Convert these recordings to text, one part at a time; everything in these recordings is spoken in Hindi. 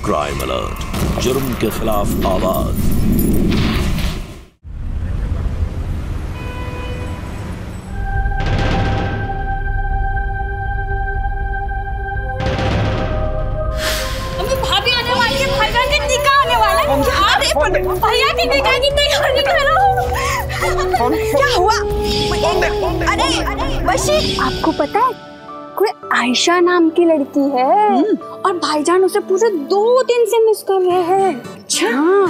क्राइम अलर्ट, जुर्म के खिलाफ आवाज। भाभी आने वाली है, भैया का निकाह आने वाला है। भैया की निकाह की तैयारी करो। क्या हुआ? अरे बशीर, आपको पता है कोई आयशा नाम की लड़की है और भाईजान उसे पूरे 2 दिन से मिस कर रहे हैं। अच्छा। हाँ।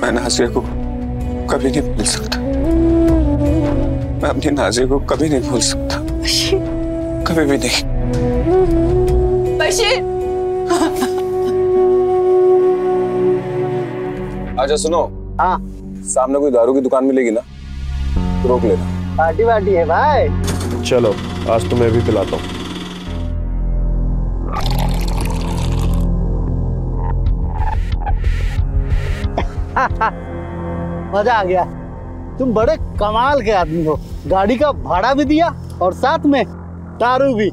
मैं नाज़िया को कभी नहीं भूल सकता। मैं अपनी नाज़िया को कभी नहीं भूल सकता। कभी भी नहीं। बशीर। आजा सुनो। हाँ। सामने कोई दारू की दुकान मिलेगी ना, तो रोक लेना। पार्टी वार्टी है भाई। चलो आज तो मैं भी पिलाता हूँ। मजा आ गया। तुम बड़े कमाल के आदमी हो। गाड़ी का भाड़ा भी दिया और साथ में दारू भी।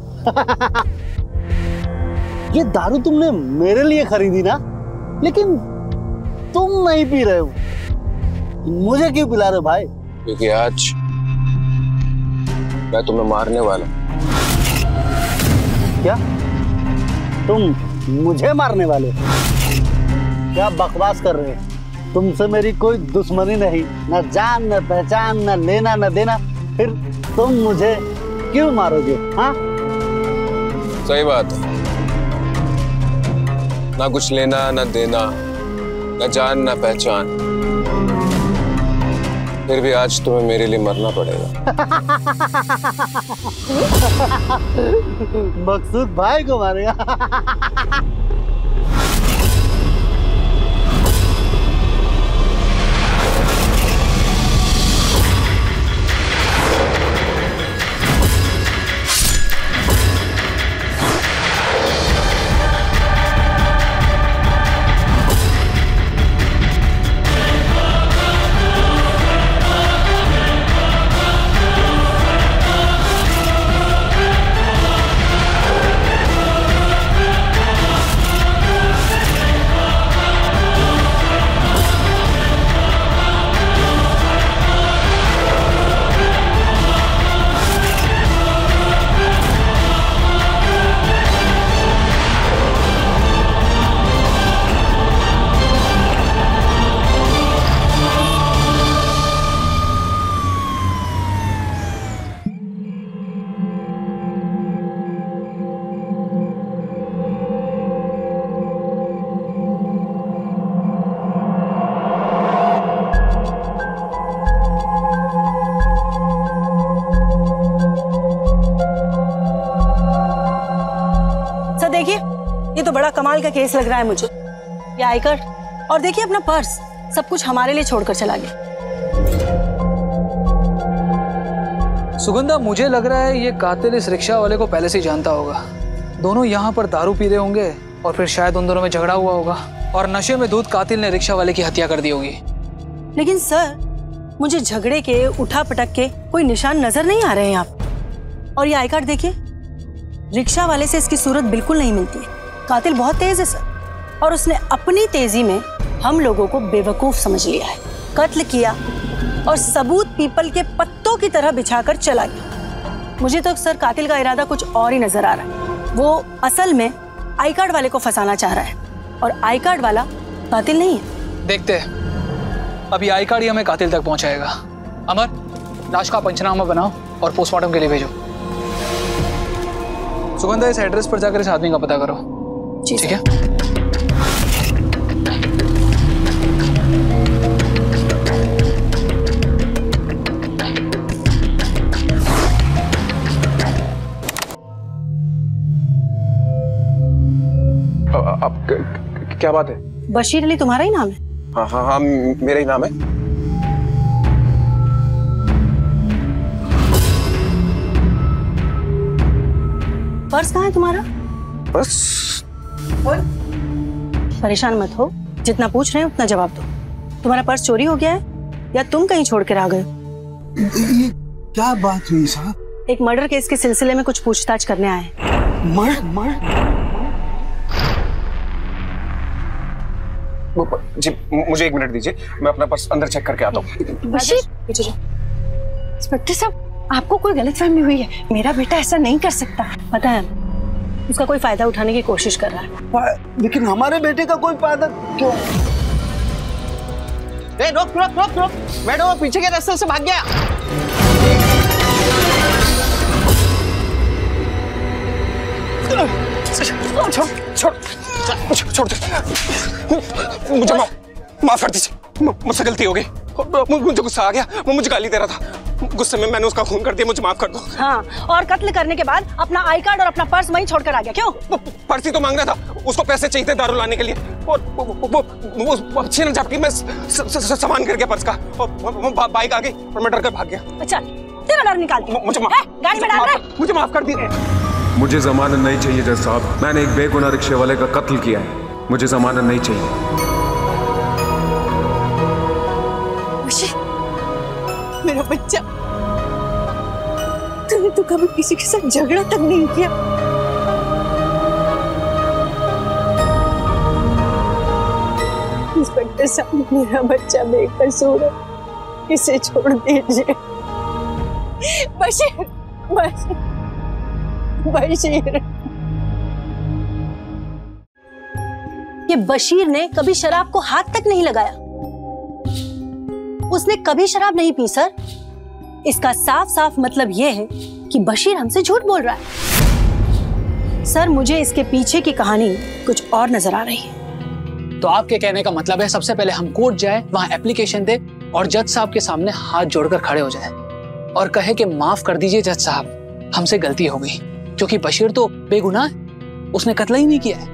ये दारू तुमने मेरे लिए खरीदी ना, लेकिन तुम नहीं पी रहे हो। मुझे क्यों पिला रहे हो भाई? क्योंकि आज मैं तुम्हें मारने वाला। क्या तुम मुझे मारने वाले? क्या बकवास कर रहे हो? तुमसे मेरी कोई दुश्मनी नहीं, न जान न पहचान, न लेना न देना। फिर तुम मुझे क्यों मारोगे? हाँ सही बात है। ना कुछ लेना न देना, न जान न पहचान, फिर भी आज तुम्हें मेरे लिए मरना पड़ेगा। मकसूद भाई को मारेगा। देखिए ये तो बड़ा कमाल का केस लग रहा है मुझे। ये आई कार्ड और देखिए अपना पर्स, सब कुछ हमारे लिए छोड़कर चला गया। सुगंधा, मुझे लग रहा है ये कातिल इस रिक्शा वाले को पहले से ही जानता होगा। दोनों यहाँ पर दारू पी रहे होंगे और फिर शायद उन दोनों में झगड़ा हुआ होगा और नशे में धुत कातिल ने रिक्शा वाले की हत्या कर दी होगी। लेकिन सर, मुझे झगड़े के, उठा पटक के कोई निशान नजर नहीं आ रहे हैं यहाँ। और ये आई कार्ड देखिए, रिक्शा वाले से इसकी सूरत बिल्कुल नहीं मिलती है। कातिल बहुत तेज है सर, और उसने अपनी तेजी में हम लोगों को बेवकूफ समझ लिया है, कत्ल किया और सबूत पीपल के पत्तों की तरह बिछाकर चला गया। मुझे तो सर कातिल का इरादा कुछ और ही नजर आ रहा है। वो असल में आई कार्ड वाले को फंसाना चाह रहा है और आई कार्ड वाला कातिल नहीं है। देखते हैं, अभी आई कार्ड ही हमें कातिल तक पहुंचाएगा। अमर, लाश का पंचनामा बनाओ और पोस्टमार्टम के लिए भेजो। सुगंधा, इस एड्रेस पर जाकर इस आदमी का पता करो। ठीक है? अब क्या बात है? बशीर अली तुम्हारा ही नाम है? हाँ हाँ हाँ, मेरा ही नाम है। पर्स कहाँ है तुम्हारा? बस परेशान मत हो, जितना पूछ रहे हैं उतना जवाब दो। तुम्हारा पर्स चोरी हो गया है या तुम कहीं छोड़ कर आ गए? ये क्या बात हुई साहब? एक मर्डर केस के सिलसिले में कुछ पूछताछ करने आए हैं। मर्डर? जी मुझे 1 मिनट दीजिए, मैं अपना पर्स अंदर चेक करके आता हूँ। बशीर, इंस्पेक्टर साहब, आपको कोई गलतफहमी हुई है। मेरा बेटा ऐसा नहीं कर सकता। पता है, उसका कोई फायदा उठाने की कोशिश कर रहा है। लेकिन हमारे बेटे का कोई फायदा क्यों? रोक रोक रोक रोक, बैठो, वो पीछे के रास्ते से भाग गया। छोड़ मुझे माफ कर दीजिए, मुझसे गलती हो गई। मुझे गुस्सा आ गया, वो मुझे गाली दे रहा था, गुस्से में मैंने उसका खून कर दिया, मुझे माफ कर दो। हाँ, और कत्ल करने के बाद अपना आई कार्ड और अपना पर्स वहीं छोड़कर आ गया। क्यों? पर्स ही तो मांग रहा था, उसको पैसे चाहिए थे दारू लाने के लिए, और वो छीन झपटी में सामान गिर गया पर्स का, और बाइक आ गई और मैं डर कर भाग गया। अच्छा, तेरा डर निकाल। मुझे गाड़ी में डाल रहे? मुझे माफ कर दीजिए। मुझे जमानत नहीं चाहिए जज साहब, मैंने एक बेगुनाह रिक्शे वाले का कत्ल किया है, मुझे जमानत नहीं चाहिए। मेरा बच्चा, तूने तो कभी किसी के साथ झगड़ा तक नहीं किया। इंस्पेक्टर साहब, मेरा बच्चा बेकसूर है, इसे छोड़ दीजिए। बशीर, बशीर, बशीर। ये बशीर ने कभी शराब को हाथ तक नहीं लगाया, उसने कभी शराब नहीं पी सर। इसका साफ साफ मतलब यह है कि बशीर हमसे झूठ बोल रहा है। सर, मुझे इसके पीछे की कहानी कुछ और नजर आ रही है। तो आपके कहने का मतलब है सबसे पहले हम कोर्ट जाए, वहां एप्लीकेशन दे और जज साहब के सामने हाथ जोड़कर खड़े हो जाए और कहे कि माफ कर दीजिए जज साहब, हमसे गलती हो गई, क्योंकि बशीर तो बेगुनाह है, उसने कत्ल ही नहीं किया है,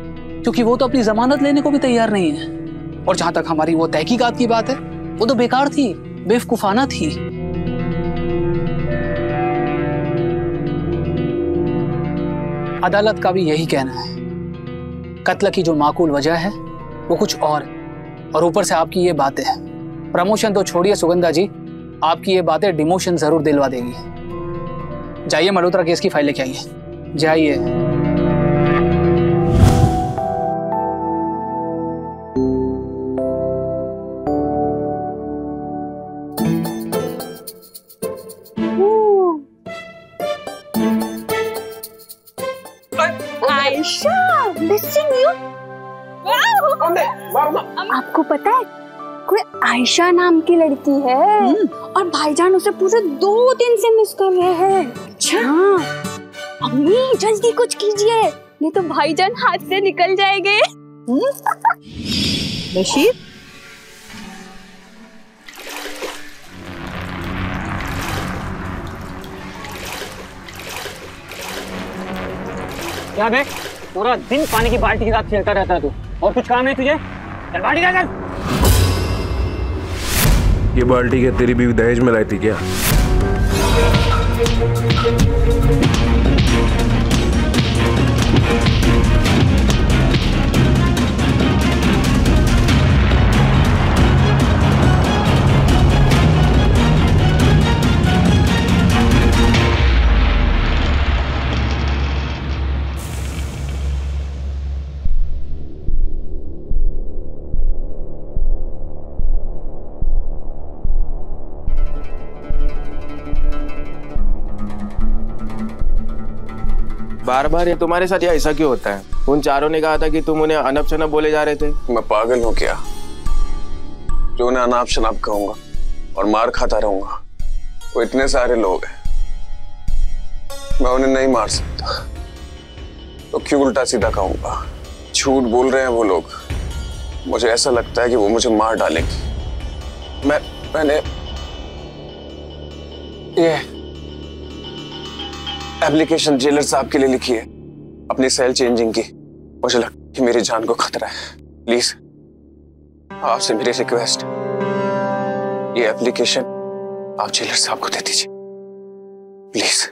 क्योंकि वो तो अपनी जमानत लेने को भी तैयार नहीं है। और जहां तक हमारी वो तहकीकात की बात है, वो तो बेकार थी, बेवकूफाना थी। अदालत का भी यही कहना है, कत्ल की जो माकूल वजह है वो कुछ और है, और ऊपर से आपकी ये बातें हैं। प्रमोशन तो छोड़िए सुगंधा जी, आपकी ये बातें डिमोशन जरूर दिलवा देंगी। जाइए मल्होत्रा केस की फाइल लेके आइए, जाइए। Ayesha, missing you. आपको पता है, कोई आयशा नाम की लड़की है और भाईजान उसे पूरे 2 दिन से मिस कर रहे हैं। अच्छा, अम्मी जल्दी कुछ कीजिए, नहीं तो भाईजान हाथ से निकल जाएंगे। बशीर, क्या बे, पूरा दिन पानी की बाल्टी के साथ खेलता रहता है तू, और कुछ काम नहीं तुझे? चल बाल्टी ला चल। ये बाल्टी क्या तेरी बीवी दहेज में लाई थी क्या? बार बार ये तुम्हारे साथ ऐसा क्यों होता है? उन चारों ने कहा था कि तुम उन्हें अनप शनप बोले जा रहे थे। मैं पागल हूँ क्या जो उन्हें अनाप शनाप कहूंगा और मार खाता रहूंगा? वो इतने सारे लोग हैं, मैं उन्हें नहीं मार सकता, तो क्यों उल्टा सीधा कहूंगा? झूठ बोल रहे हैं वो लोग, मुझे ऐसा लगता है कि वो मुझे मार डालेंगे। मैंने ये एप्लीकेशन जेलर साहब के लिए लिखी है, अपनी सेल चेंजिंग की। मुझे लगता है कि मेरी जान को खतरा है। प्लीज आपसे मेरी रिक्वेस्ट, ये एप्लीकेशन आप जेलर साहब को दे दीजिए प्लीज।